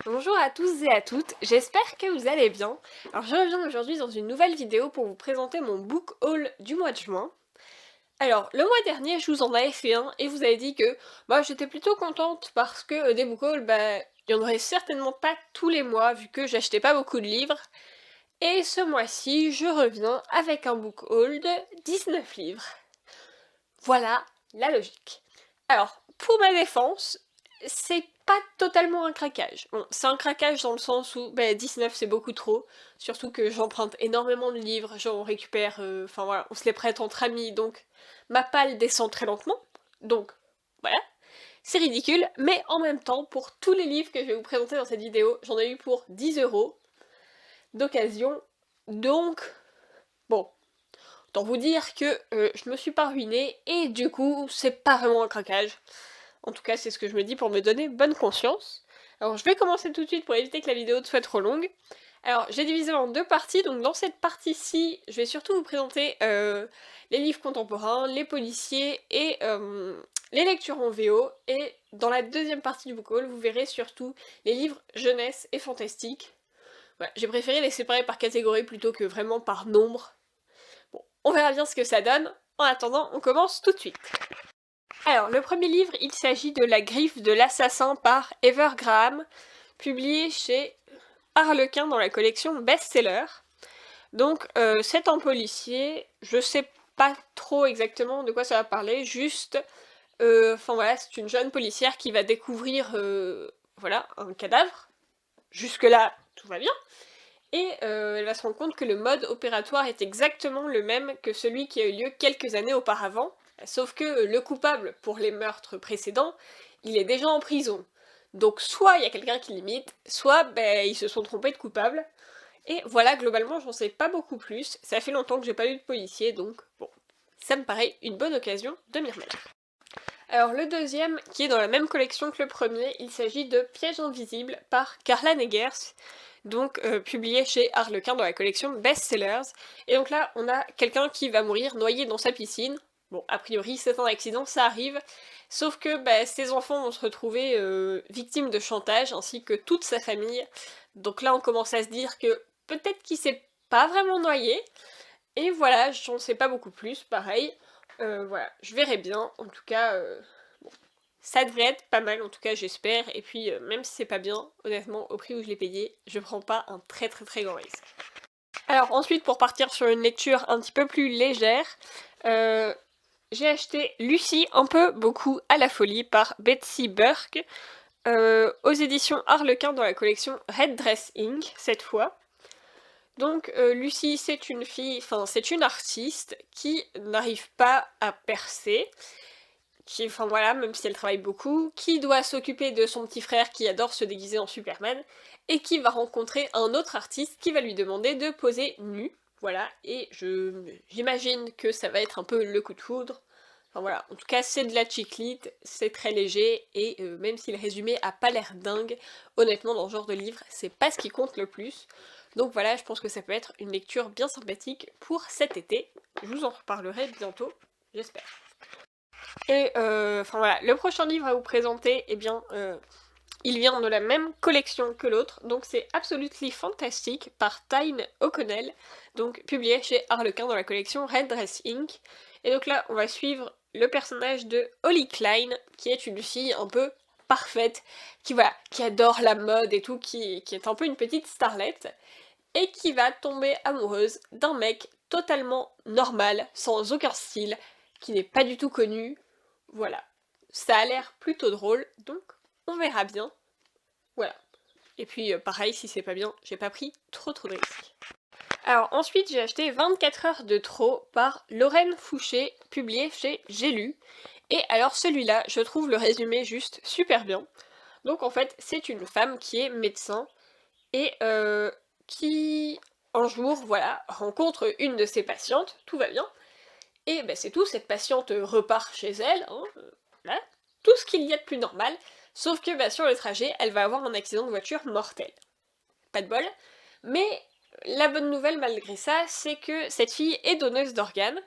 Bonjour à tous et à toutes, j'espère que vous allez bien. Alors je reviens aujourd'hui dans une nouvelle vidéo pour vous présenter mon book haul du mois de juin. Alors le mois dernier je vous en avais fait un et vous avez dit que j'étais plutôt contente parce que des book hauls, il y en aurait certainement pas tous les mois vu que j'achetais pas beaucoup de livres. Et ce mois-ci je reviens avec un book haul de 19 livres. Voilà la logique. Alors, pour ma défense, c'est pas totalement un craquage. Bon, c'est un craquage dans le sens où 19 c'est beaucoup trop, surtout que j'emprunte énormément de livres, j'en récupère, enfin voilà, on se les prête entre amis, donc ma palle descend très lentement. Donc voilà, c'est ridicule, mais en même temps, pour tous les livres que je vais vous présenter dans cette vidéo, j'en ai eu pour 10 € d'occasion, donc bon, autant vous dire que je me suis pas ruinée et du coup c'est pas vraiment un craquage. En tout cas c'est ce que je me dis pour me donner bonne conscience. Alors je vais commencer tout de suite pour éviter que la vidéo ne soit trop longue. Alors j'ai divisé en deux parties, donc dans cette partie-ci je vais surtout vous présenter les livres contemporains, les policiers et les lectures en VO. Et dans la deuxième partie du book haul vous verrez surtout les livres jeunesse et fantastique. Voilà, j'ai préféré les séparer par catégorie plutôt que vraiment par nombre. Bon, on verra bien ce que ça donne. En attendant, on commence tout de suite. Alors, le premier livre, il s'agit de La griffe de l'assassin par Ever Graham, publié chez Harlequin dans la collection Best-Seller. Donc, c'est un policier, je sais pas trop exactement de quoi ça va parler, juste, enfin voilà, c'est une jeune policière qui va découvrir, voilà, un cadavre. Jusque-là, tout va bien. Et elle va se rendre compte que le mode opératoire est exactement le même que celui qui a eu lieu quelques années auparavant, sauf que le coupable pour les meurtres précédents, il est déjà en prison. Donc soit il y a quelqu'un qui l'imite, soit ils se sont trompés de coupable. Et voilà, globalement, j'en sais pas beaucoup plus. Ça fait longtemps que j'ai pas lu de policier, donc bon, ça me paraît une bonne occasion de m'y remettre. Alors le deuxième, qui est dans la même collection que le premier, il s'agit de Piège invisible par Karla Negers, donc publié chez Harlequin dans la collection Best Sellers. Et donc là, on a quelqu'un qui va mourir noyé dans sa piscine. Bon, a priori, c'est un accident, ça arrive. Sauf que ses enfants vont se retrouver victimes de chantage, ainsi que toute sa famille. Donc là, on commence à se dire que peut-être qu'il s'est pas vraiment noyé. Et voilà, j'en sais pas beaucoup plus, pareil. Voilà, je verrai bien. En tout cas, bon, ça devrait être pas mal, en tout cas j'espère. Et puis même si c'est pas bien, honnêtement, au prix où je l'ai payé, je prends pas un très très très grand risque. Alors ensuite, pour partir sur une lecture un petit peu plus légère, j'ai acheté Lucie un peu beaucoup à la folie par Betsy Burke aux éditions Harlequin dans la collection Red Dress Inc. cette fois. Donc Lucie, c'est une fille, enfin c'est une artiste qui n'arrive pas à percer, qui, enfin voilà, même si elle travaille beaucoup, qui doit s'occuper de son petit frère qui adore se déguiser en Superman, et qui va rencontrer un autre artiste qui va lui demander de poser nu, voilà, et j'imagine que ça va être un peu le coup de foudre. Enfin voilà, en tout cas c'est de la chiclite, c'est très léger, et même si le résumé a pas l'air dingue, honnêtement dans ce genre de livre, c'est pas ce qui compte le plus. Donc voilà, je pense que ça peut être une lecture bien sympathique pour cet été. Je vous en reparlerai bientôt, j'espère. Et enfin voilà, le prochain livre à vous présenter, eh bien, il vient de la même collection que l'autre, donc c'est Absolutely Fantastic par Tyne O'Connell, donc publié chez Harlequin dans la collection Red Dress Inc. Et donc là, on va suivre le personnage de Holly Klein, qui est une fille un peu parfaite, qui voilà, qui adore la mode et tout, qui est un peu une petite starlette, et qui va tomber amoureuse d'un mec totalement normal, sans aucun style, qui n'est pas du tout connu. Voilà. Ça a l'air plutôt drôle, donc on verra bien. Voilà. Et puis pareil, si c'est pas bien, j'ai pas pris trop de risques. Alors ensuite, j'ai acheté 24 heures de trop par Lorraine Fouché, publié chez J'ai lu. Et alors celui-là, je trouve le résumé juste super bien. Donc en fait, c'est une femme qui est médecin et qui, un jour, voilà, rencontre une de ses patientes, tout va bien, et c'est tout, cette patiente repart chez elle, hein, voilà, tout ce qu'il y a de plus normal, sauf que sur le trajet, elle va avoir un accident de voiture mortel. Pas de bol, mais la bonne nouvelle malgré ça, c'est que cette fille est donneuse d'organes,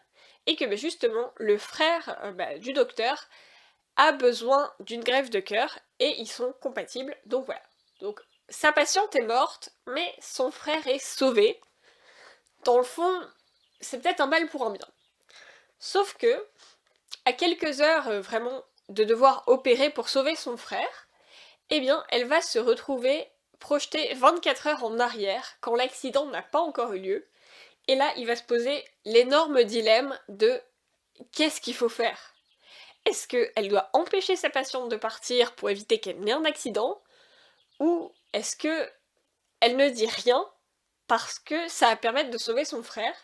et que justement, le frère du docteur a besoin d'une greffe de cœur, et ils sont compatibles, donc voilà. Donc sa patiente est morte, mais son frère est sauvé. Dans le fond, c'est peut-être un mal pour un bien. Sauf que, à quelques heures vraiment de devoir opérer pour sauver son frère, eh bien, elle va se retrouver projetée 24 heures en arrière, quand l'accident n'a pas encore eu lieu. Et là, il va se poser l'énorme dilemme de qu'est-ce qu'il faut faire? Est-ce qu'elle doit empêcher sa patiente de partir pour éviter qu'elle n'ait un accident? Ou est-ce que elle ne dit rien parce que ça va permettre de sauver son frère?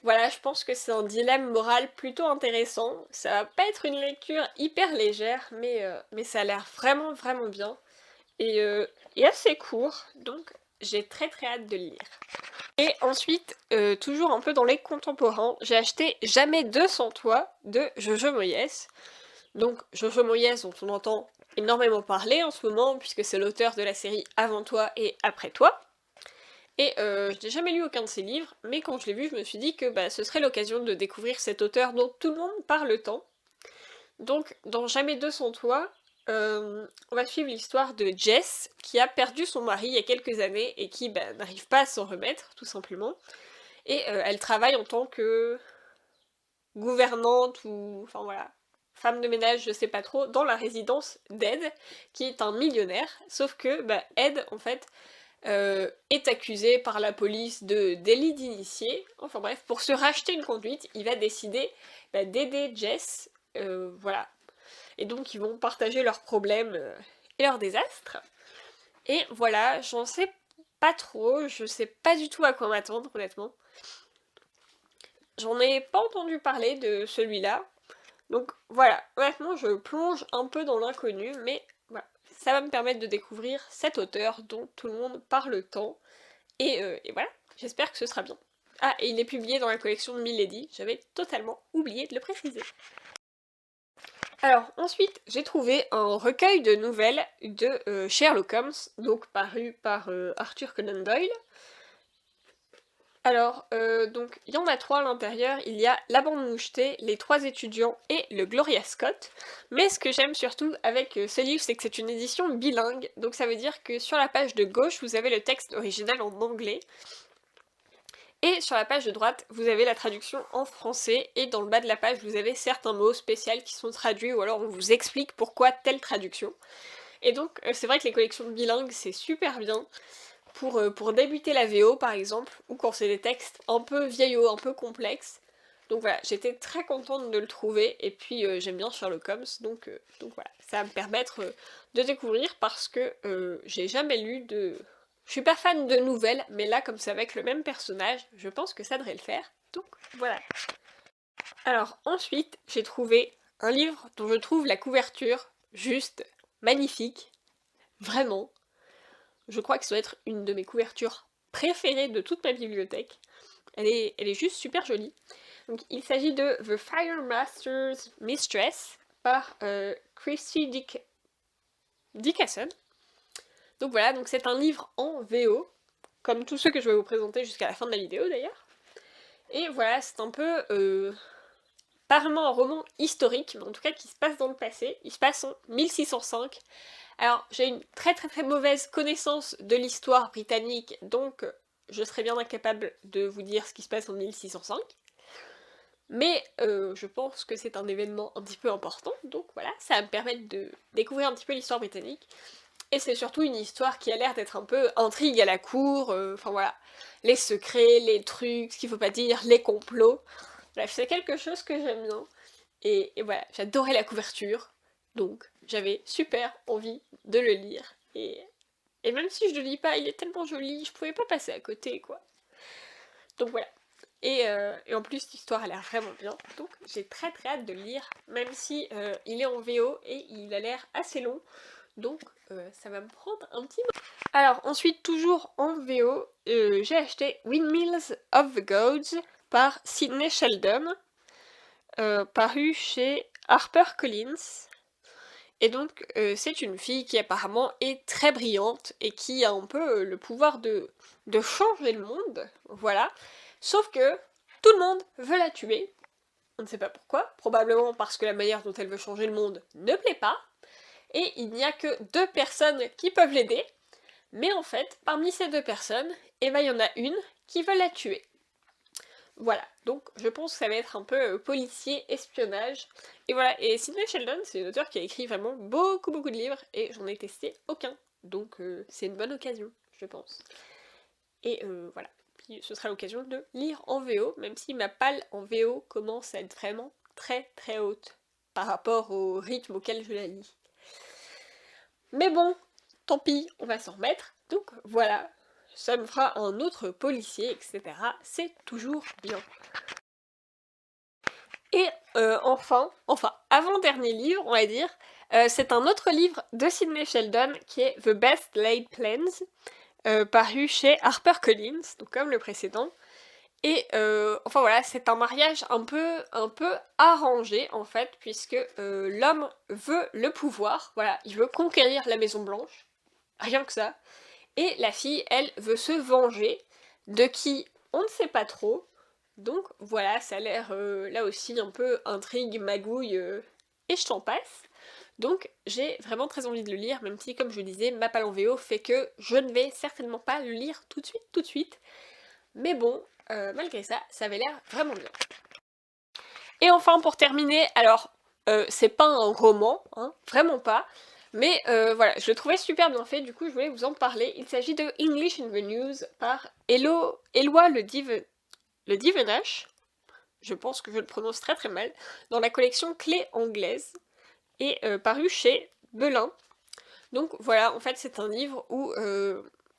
Voilà, je pense que c'est un dilemme moral plutôt intéressant. Ça va pas être une lecture hyper légère, mais ça a l'air vraiment vraiment bien. Et assez court, donc j'ai très très hâte de le lire. Et ensuite, toujours un peu dans les contemporains, j'ai acheté Jamais deux sans toi de Jojo Moyes. Donc Jojo Moyes dont on entend énormément parler en ce moment, puisque c'est l'auteur de la série Avant toi et Après toi. Et je n'ai jamais lu aucun de ses livres, mais quand je l'ai vu, je me suis dit que ce serait l'occasion de découvrir cet auteur dont tout le monde parle tant. Donc, dans Jamais deux sans toi, on va suivre l'histoire de Jess, qui a perdu son mari il y a quelques années et qui n'arrive pas à s'en remettre, tout simplement. Et elle travaille en tant que gouvernante ou... enfin voilà, femme de ménage, je sais pas trop, dans la résidence d'Ed, qui est un millionnaire. Sauf que Ed, en fait, est accusé par la police de délit d'initié. Enfin bref, pour se racheter une conduite, il va décider d'aider Jess, voilà. Et donc ils vont partager leurs problèmes et leurs désastres. Et voilà, j'en sais pas trop, je sais pas du tout à quoi m'attendre, honnêtement. J'en ai pas entendu parler de celui-là. Donc voilà, honnêtement, je plonge un peu dans l'inconnu, mais voilà, ça va me permettre de découvrir cet auteur dont tout le monde parle tant. Et voilà, j'espère que ce sera bien. Ah, et il est publié dans la collection de Milady, j'avais totalement oublié de le préciser. Alors ensuite, j'ai trouvé un recueil de nouvelles de Sherlock Holmes, donc paru par Arthur Conan Doyle. Alors, donc, il y en a trois à l'intérieur, il y a La Bande Mouchetée, Les Trois Étudiants et le Gloria Scott. Mais ce que j'aime surtout avec ce livre, c'est que c'est une édition bilingue, donc ça veut dire que sur la page de gauche, vous avez le texte original en anglais, et sur la page de droite, vous avez la traduction en français, et dans le bas de la page, vous avez certains mots spéciaux qui sont traduits, ou alors on vous explique pourquoi telle traduction. Et donc, c'est vrai que les collections bilingues, c'est super bien. Pour débuter la VO par exemple, ou quand c'est des textes un peu vieillots, un peu complexes. Donc voilà, j'étais très contente de le trouver, et puis j'aime bien Sherlock Holmes, donc voilà, ça va me permettre de découvrir parce que j'ai jamais lu de... Je suis pas fan de nouvelles, mais là comme c'est avec le même personnage, je pense que ça devrait le faire, donc voilà. Alors ensuite, j'ai trouvé un livre dont je trouve la couverture juste magnifique, vraiment. Je crois que ça doit être une de mes couvertures préférées de toute ma bibliothèque. Elle est juste super jolie. Donc, il s'agit de The Fire Master's Mistress par Christy Dickerson. Donc voilà, donc c'est un livre en VO, comme tous ceux que je vais vous présenter jusqu'à la fin de la vidéo d'ailleurs. Et voilà, c'est un peu pas vraiment un roman historique, mais en tout cas qui se passe dans le passé. Il se passe en 1605. Alors, j'ai une très très très mauvaise connaissance de l'histoire britannique, donc je serais bien incapable de vous dire ce qui se passe en 1605. Mais je pense que c'est un événement un petit peu important, donc voilà, ça va me permettre de découvrir un petit peu l'histoire britannique. Et c'est surtout une histoire qui a l'air d'être un peu intrigue à la cour, enfin voilà, les secrets, les trucs, ce qu'il faut pas dire, les complots. Bref, c'est quelque chose que j'aime bien. Et voilà, j'adorais la couverture, donc j'avais super envie de le lire. Et même si je le lis pas, il est tellement joli, je pouvais pas passer à côté, quoi. Donc voilà. Et en plus, l'histoire a l'air vraiment bien, donc j'ai très très hâte de le lire, même si il est en VO et il a l'air assez long, donc ça va me prendre un petit moment. Alors ensuite, toujours en VO, j'ai acheté Windmills of the Gods par Sidney Sheldon, paru chez HarperCollins. Et donc c'est une fille qui apparemment est très brillante et qui a un peu le pouvoir de changer le monde, voilà. Sauf que tout le monde veut la tuer. On ne sait pas pourquoi, probablement parce que la manière dont elle veut changer le monde ne plaît pas. et il n'y a que 2 personnes qui peuvent l'aider, mais en fait, parmi ces 2 personnes, eh ben, il y en a une qui veut la tuer. Voilà, donc je pense que ça va être un peu policier, espionnage. Et voilà, et Sidney Sheldon, c'est une auteure qui a écrit vraiment beaucoup de livres, et j'en ai testé aucun. Donc c'est une bonne occasion, je pense. Et voilà, puis ce sera l'occasion de lire en VO, même si ma palle en VO commence à être vraiment très haute par rapport au rythme auquel je la lis. Mais bon, tant pis, on va s'en remettre. Donc voilà, ça me fera un autre policier, etc. C'est toujours bien. Et enfin, avant-dernier livre, on va dire, c'est un autre livre de Sidney Sheldon qui est The Best Laid Plans, paru chez HarperCollins, donc comme le précédent. Et enfin voilà, c'est un mariage un peu arrangé en fait, puisque l'homme veut le pouvoir, voilà, il veut conquérir la Maison Blanche, rien que ça. Et la fille, elle, veut se venger, de qui on ne sait pas trop. Donc voilà, ça a l'air là aussi un peu intrigue, magouille, et je t'en passe. Donc j'ai vraiment très envie de le lire, même si comme je disais, ma palle en VO fait que je ne vais certainement pas le lire tout de suite. Mais bon, malgré ça, ça avait l'air vraiment bien. Et enfin pour terminer, alors c'est pas un roman, hein, vraiment pas, mais voilà, je le trouvais super bien fait, du coup je voulais vous en parler. Il s'agit de English in the News par Éloi le Divenache, je pense que je le prononce très mal, dans la collection Clés anglaises, et paru chez Belin. Donc voilà, en fait c'est un livre où,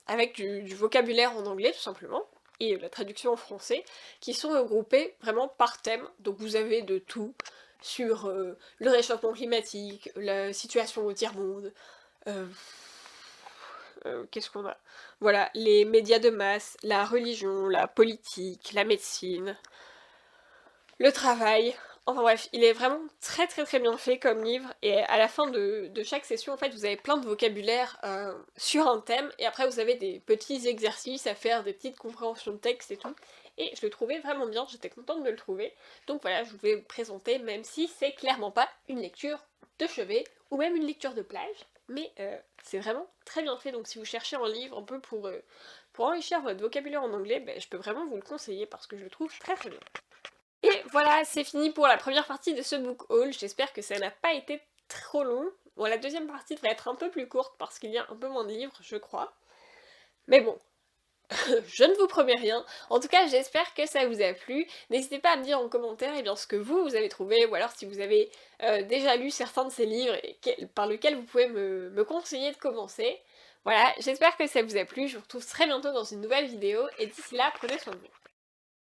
avec du vocabulaire en anglais tout simplement, et la traduction en français, qui sont regroupés vraiment par thème, donc vous avez de tout, sur le réchauffement climatique, la situation au tiers-monde, qu'est-ce qu'on a? Voilà, les médias de masse, la religion, la politique, la médecine, le travail, enfin bref, il est vraiment très bien fait comme livre, et à la fin de chaque session, en fait, vous avez plein de vocabulaire sur un thème, et après vous avez des petits exercices à faire, des petites compréhensions de texte et tout, et je le trouvais vraiment bien, j'étais contente de le trouver, donc voilà, je voulais vous présenter, même si c'est clairement pas une lecture de chevet, ou même une lecture de plage, mais c'est vraiment très bien fait, donc si vous cherchez un livre un peu pour enrichir votre vocabulaire en anglais, ben, je peux vraiment vous le conseiller, parce que je le trouve très bien. Et voilà, c'est fini pour la première partie de ce book haul, j'espère que ça n'a pas été trop long. Bon, la deuxième partie va être un peu plus courte parce qu'il y a un peu moins de livres, je crois. Mais bon, je ne vous promets rien. En tout cas, j'espère que ça vous a plu. N'hésitez pas à me dire en commentaire bien, ce que vous avez trouvé, ou alors si vous avez déjà lu certains de ces livres et par lesquels vous pouvez me conseiller de commencer. Voilà, j'espère que ça vous a plu, je vous retrouve très bientôt dans une nouvelle vidéo, et d'ici là, prenez soin de vous.